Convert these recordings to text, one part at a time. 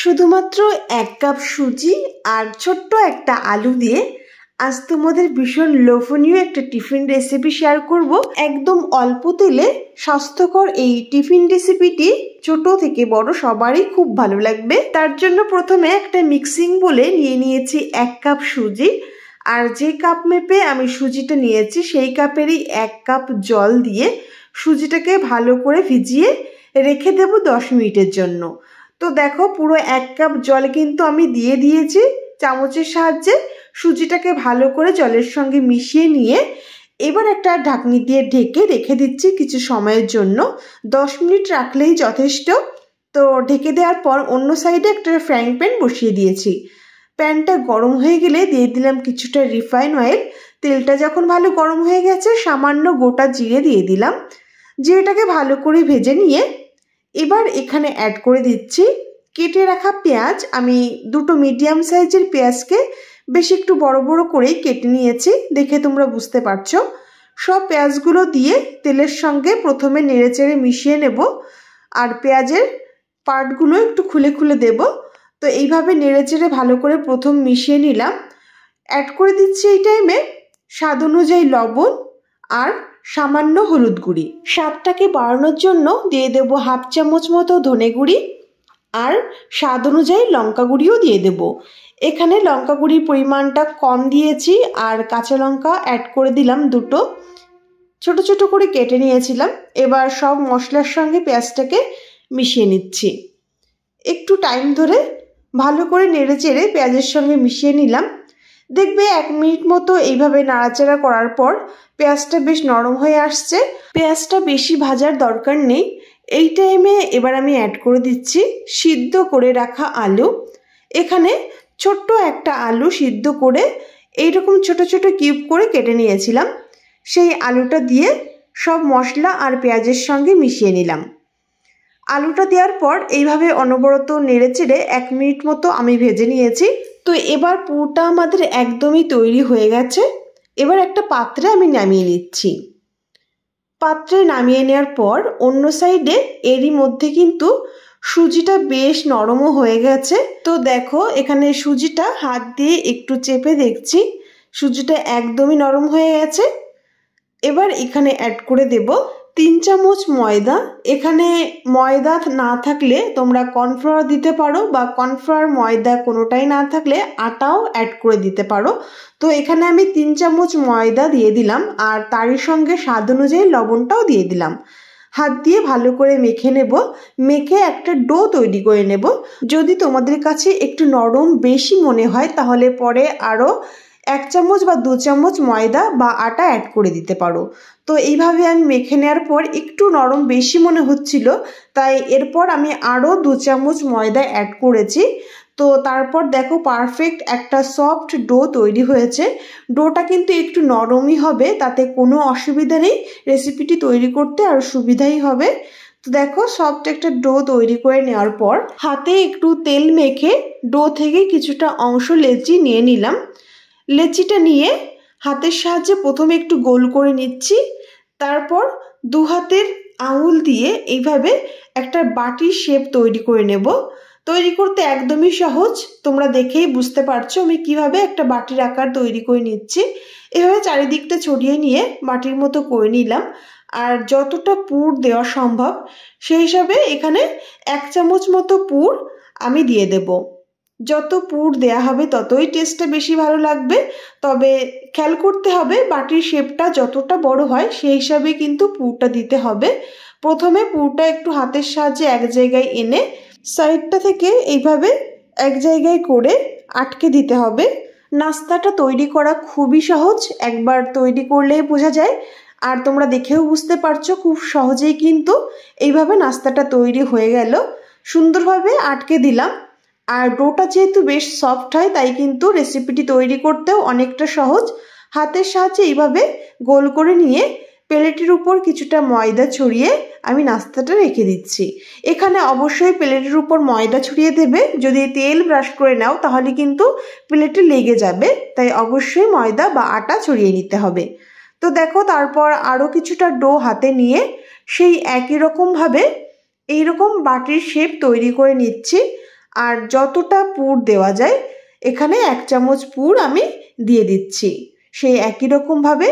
শুধুমাত্র 1 কাপ সুজি আর ছোট্ট একটা আলু দিয়ে আজ তোমাদের ভীষণ লোভনীয় একটা টিফিন রেসিপি শেয়ার করব। একদম অল্প তেলে স্বাস্থ্যকর এই টিফিন রেসিপিটি ছোট থেকে বড় সবারই খুব ভালো লাগবে। তার জন্য প্রথমে একটা মিক্সিং বোলে নিয়ে নিয়েছি 1 কাপ সুজি, আর যে কাপ মেপে আমি সুজিটা নিয়েছি সেই কাপেরই 1 কাপ জল দিয়ে সুজিটাকে ভালো করে ভিজিয়ে রেখে দেব 10 মিনিটের জন্য। তো দেখো পুরো 1 কাপ জল কিন্তু আমি দিয়ে দিয়েছি। চামচের সাহায্যে সুজিটাকে ভালো করে জলের সঙ্গে মিশিয়ে নিয়ে এবার একটা ঢাকনি দিয়ে ঢেকে রেখে দিচ্ছি কিছু সময়ের জন্য। 10 মিনিট রাখলেই যথেষ্ট। তো ঢেকে দেওয়ার পর অন্য সাইডে একটা ফ্রাইং প্যান বসিয়ে দিয়েছি। প্যানটা গরম হয়ে গেলে দিয়ে দিলাম কিছুটা রিফাইন অয়েল। তেলটা যখন ভালো গরম হয়ে গেছে সামান্য গোটা জিরে দিয়ে দিলাম। জিরেটাকে ভালো করে ভেজে নিয়ে এবার এখানে অ্যাড করে দিচ্ছি কেটে রাখা পেঁয়াজ। আমি দুটো মিডিয়াম সাইজের পেঁয়াজকে বেশ একটু বড় বড় করেই কেটে নিয়েছি, দেখে তোমরা বুঝতে পারছো। সব পেঁয়াজগুলো দিয়ে তেলের সঙ্গে প্রথমে নেড়েচেড়ে মিশিয়ে নেব, আর পেঁয়াজের পার্টগুলো একটু খুলে খুলে দেব। তো এইভাবে নেড়েচেড়ে ভালো করে প্রথম মিশিয়ে নিলাম। অ্যাড করে দিচ্ছি এই টাইমে স্বাদ অনুযায়ী লবণ আর সামান্য হলুদ গুঁড়ি। স্বাদটাকে বাড়ানোর জন্য দিয়ে দেব 1/2 চামচ মতো ধনে গুঁড়ি, আর স্বাদ অনুযায়ী লঙ্কা গুঁড়িও দিয়ে দেব। এখানে লঙ্কা গুঁড়ির পরিমাণটা কম দিয়েছি, আর কাঁচা লঙ্কা অ্যাড করে দিলাম দুটো, ছোট ছোট করে কেটে নিয়েছিলাম। এবার সব মশলার সঙ্গে পেঁয়াজটাকে মিশিয়ে নিচ্ছি। একটু টাইম ধরে ভালো করে নেড়েচেড়ে পেঁয়াজের সঙ্গে মিশিয়ে নিলাম। দেখবে 1 মিনিট মতো এইভাবে নাড়াচাড়া করার পর পেঁয়াজটা বেশ নরম হয়ে আসছে। পেঁয়াজটা বেশি ভাজার দরকার নেই। এই টাইমে এবার আমি অ্যাড করে দিচ্ছি সিদ্ধ করে রাখা আলু। এখানে ছোট্ট একটা আলু সিদ্ধ করে এইরকম ছোট ছোট কিউব করে কেটে নিয়েছিলাম। সেই আলুটা দিয়ে সব মশলা আর পেঁয়াজের সঙ্গে মিশিয়ে নিলাম। আলুটা দেওয়ার পর এইভাবে অনবরত নেড়েচেড়ে 1 মিনিট মতো আমি ভেজে নিয়েছি। তো এবার পুরোটা আমাদের একদমই তৈরি হয়ে গেছে। এবার একটা পাত্রে আমি নামিয়ে নিচ্ছি। পাত্রে নামিয়ে নেওয়ার পর অন্য সাইডে এরই মধ্যে কিন্তু সুজিটা বেশ নরমও হয়ে গেছে। তো দেখো এখানে সুজিটা হাত দিয়ে একটু চেপে দেখছি সুজিটা একদমই নরম হয়ে গেছে। এবার এখানে অ্যাড করে দেব 3 চামচ ময়দা। এখানে ময়দা না থাকলে তোমরা কর্নফ্লাওয়ার দিতে পারো, বা কর্নফ্লাওয়ার ময়দা কোনোটাই না থাকলে আটাও অ্যাড করে দিতে পারো। তো এখানে আমি 3 চামচ ময়দা দিয়ে দিলাম, আর তারই সঙ্গে স্বাদ অনুযায়ী লবণটাও দিয়ে দিলাম। হাত দিয়ে ভালো করে মেখে নেব। মেখে একটা ডো তৈরি করে নেব। যদি তোমাদের কাছে একটু নরম বেশি মনে হয় তাহলে পরে আরও 1 চামচ বা 2 চামচ ময়দা বা আটা অ্যাড করে দিতে পারো। তো এইভাবে আমি মেখে নেওয়ার পর একটু নরম বেশি মনে হচ্ছিল, তাই এরপর আমি আরও 2 চামচ ময়দা অ্যাড করেছি। তো তারপর দেখো পারফেক্ট একটা সফট ডো তৈরি হয়েছে। ডোটা কিন্তু একটু নরমই হবে, তাতে কোনো অসুবিধা নেই। রেসিপিটি তৈরি করতে আরও সুবিধাই হবে। তো দেখো সফট একটা ডো তৈরি করে নেওয়ার পর হাতে একটু তেল মেখে ডো থেকে কিছুটা অংশ লেচি নিয়ে নিলাম। লেচিটা নিয়ে হাতের সাহায্যে প্রথমে একটু গোল করে নিচ্ছি, তারপর 2 হাতের আঙুল দিয়ে এইভাবে একটা বাটির শেপ তৈরি করে নেব। তৈরি করতে একদমই সহজ, তোমরা দেখেই বুঝতে পারছো আমি কিভাবে একটা বাটির আকার তৈরি করে নিচ্ছি। এভাবে চারিদিকটা ছড়িয়ে নিয়ে বাটির মতো করে নিলাম। আর যতটা পুর দেওয়া সম্ভব সেই হিসাবে এখানে 1 চামচ মতো পুর আমি দিয়ে দেব। যত পুর দেয়া হবে ততই টেস্টটা বেশি ভালো লাগবে। তবে খেয়াল করতে হবে বাটির শেপটা যতটা বড় হয় সেই হিসাবে কিন্তু পুরটা দিতে হবে। প্রথমে পুরটা একটু হাতের সাহায্যে এক জায়গায় এনে সাইডটা থেকে এইভাবে এক জায়গায় করে আটকে দিতে হবে। নাস্তাটা তৈরি করা খুবই সহজ, একবার তৈরি করলেই বোঝা যায়। আর তোমরা দেখেও বুঝতে পারছো খুব সহজেই কিন্তু এইভাবে নাস্তাটা তৈরি হয়ে গেল। সুন্দরভাবে আটকে দিলাম। আর ডোটা যেহেতু বেশ সফট হয় তাই কিন্তু রেসিপিটি তৈরি করতেও অনেকটা সহজ। হাতের সাহায্যে এইভাবে গোল করে নিয়ে প্লেটের উপর কিছুটা ময়দা ছড়িয়ে আমি নাস্তাটা রেখে দিচ্ছি। এখানে অবশ্যই প্লেটের উপর ময়দা ছড়িয়ে দেবে। যদি তেল ব্রাশ করে নাও তাহলে কিন্তু প্লেটে লেগে যাবে, তাই অবশ্যই ময়দা বা আটা ছড়িয়ে নিতে হবে। তো দেখো তারপর আরও কিছুটা ডো হাতে নিয়ে সেই একই রকমভাবে এইরকম বাটির শেপ তৈরি করে নিচ্ছি। আর যতটা পুর দেওয়া যায় এখানে 1 চামচ পুর আমি দিয়ে দিচ্ছি। সেই একই রকমভাবে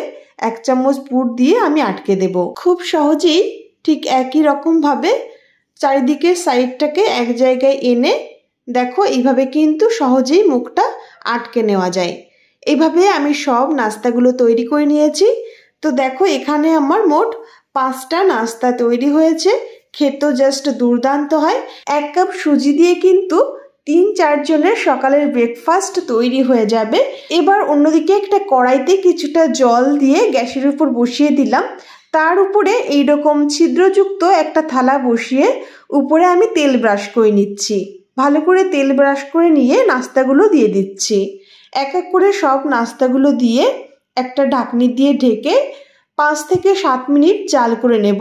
1 চামচ পুর দিয়ে আমি আটকে দেব। খুব সহজেই ঠিক একই রকমভাবে চারিদিকের সাইডটাকে এক জায়গায় এনে দেখো এইভাবে কিন্তু সহজেই মুখটা আটকে নেওয়া যায়। এইভাবে আমি সব নাস্তাগুলো তৈরি করে নিয়েছি। তো দেখো এখানে আমার মোট 5টা নাস্তা তৈরি হয়েছে। খেতেও জাস্ট দুর্দান্ত হয়। 1 কাপ সুজি দিয়ে কিন্তু 3-4 জনের সকালের ব্রেকফাস্ট তৈরি হয়ে যাবে। এবার অন্যদিকে একটা কড়াইতে কিছুটা জল দিয়ে গ্যাসের উপর বসিয়ে দিলাম। তার উপরে এইরকম ছিদ্রযুক্ত একটা থালা বসিয়ে উপরে আমি তেল ব্রাশ করে নিচ্ছি। ভালো করে তেল ব্রাশ করে নিয়ে নাস্তাগুলো দিয়ে দিচ্ছি। এক এক করে সব নাস্তাগুলো দিয়ে একটা ঢাকনি দিয়ে ঢেকে 5 থেকে 7 মিনিট জাল করে নেব।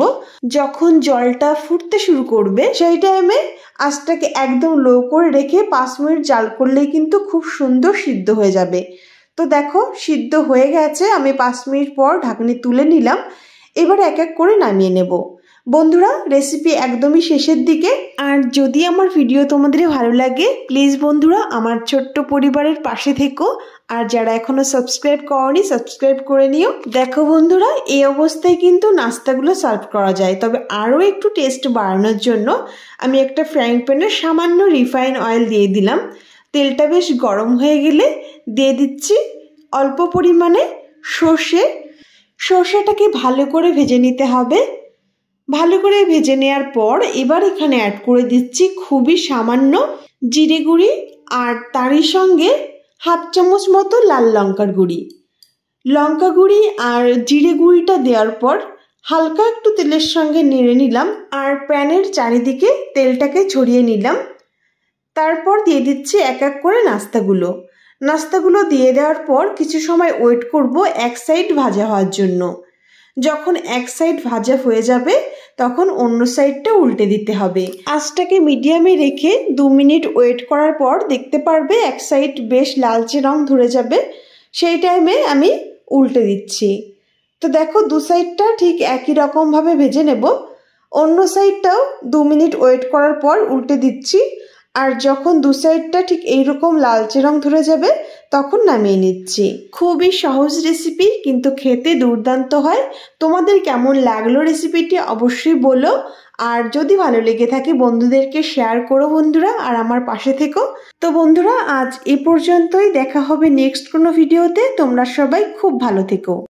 যখন জলটা ফুটতে শুরু করবে সেই টাইমে আঁচটাকে একদম লো করে রেখে 5 মিনিট জাল করলেই কিন্তু খুব সুন্দর সিদ্ধ হয়ে যাবে। তো দেখো সিদ্ধ হয়ে গেছে। আমি 5 মিনিট পর ঢাকনি তুলে নিলাম। এবার এক এক করে নামিয়ে নেব। বন্ধুরা রেসিপি একদমই শেষের দিকে। আর যদি আমার ভিডিও তোমাদের ভালো লাগে প্লিজ বন্ধুরা আমার ছোট্ট পরিবারের পাশে থেকো। আর যারা এখনো সাবস্ক্রাইব করনি সাবস্ক্রাইব করে নিও। দেখো বন্ধুরা এই অবস্থায় কিন্তু নাস্তাগুলো সার্ভ করা যায়। তবে আরও একটু টেস্ট বাড়ানোর জন্য আমি একটা ফ্রাইং প্যানে সামান্য রিফাইন অয়েল দিয়ে দিলাম। তেলটা বেশ গরম হয়ে গেলে দিয়ে দিচ্ছি অল্প পরিমাণে সর্ষে। সর্ষেটাকে ভালো করে ভেজে নিতে হবে। ভালো করে ভেজে নেওয়ার পর এবার এখানে অ্যাড করে দিচ্ছি খুবই সামান্য জিরে গুঁড়ি আর তারই সঙ্গে 1/2 চামচ মতো লাল লঙ্কার গুঁড়ি। লঙ্কা গুঁড়ি আর জিরে গুঁড়িটা দেওয়ার পর হালকা একটু তেলের সঙ্গে নেড়ে নিলাম আর প্যানের চারিদিকে তেলটাকে ছড়িয়ে নিলাম। তারপর দিয়ে দিচ্ছি এক এক করে নাস্তাগুলো দিয়ে দেওয়ার পর কিছু সময় ওয়েট করব এক সাইড ভাজা হওয়ার জন্য। যখন এক সাইড ভাজা হয়ে যাবে তখন অন্য সাইডটা উল্টে দিতে হবে। আঁচটাকে মিডিয়ামে রেখে 2 মিনিট ওয়েট করার পর দেখতে পারবে এক সাইড বেশ লালচে রং ধরে যাবে। সেই টাইমে আমি উল্টে দিচ্ছি। তো দেখো 2 সাইডটা ঠিক একই রকমভাবে ভেজে নেব। অন্য সাইডটাও 2 মিনিট ওয়েট করার পর উল্টে দিচ্ছি। আর যখন 2 সাইডটা ঠিক এইরকম লালচে রং ধরে যাবে তখন নামিয়ে নিচ্ছি। খুবই সহজ রেসিপি কিন্তু খেতে দুর্দান্ত হয়। তোমাদের কেমন লাগলো রেসিপিটি অবশ্যই বলো। আর যদি ভালো লেগে থাকে বন্ধুদেরকে শেয়ার করো বন্ধুরা। আর আমার পাশে থেকো। তো বন্ধুরা আজ এ পর্যন্তই। দেখা হবে নেক্সট কোনো ভিডিওতে। তোমরা সবাই খুব ভালো থেকো।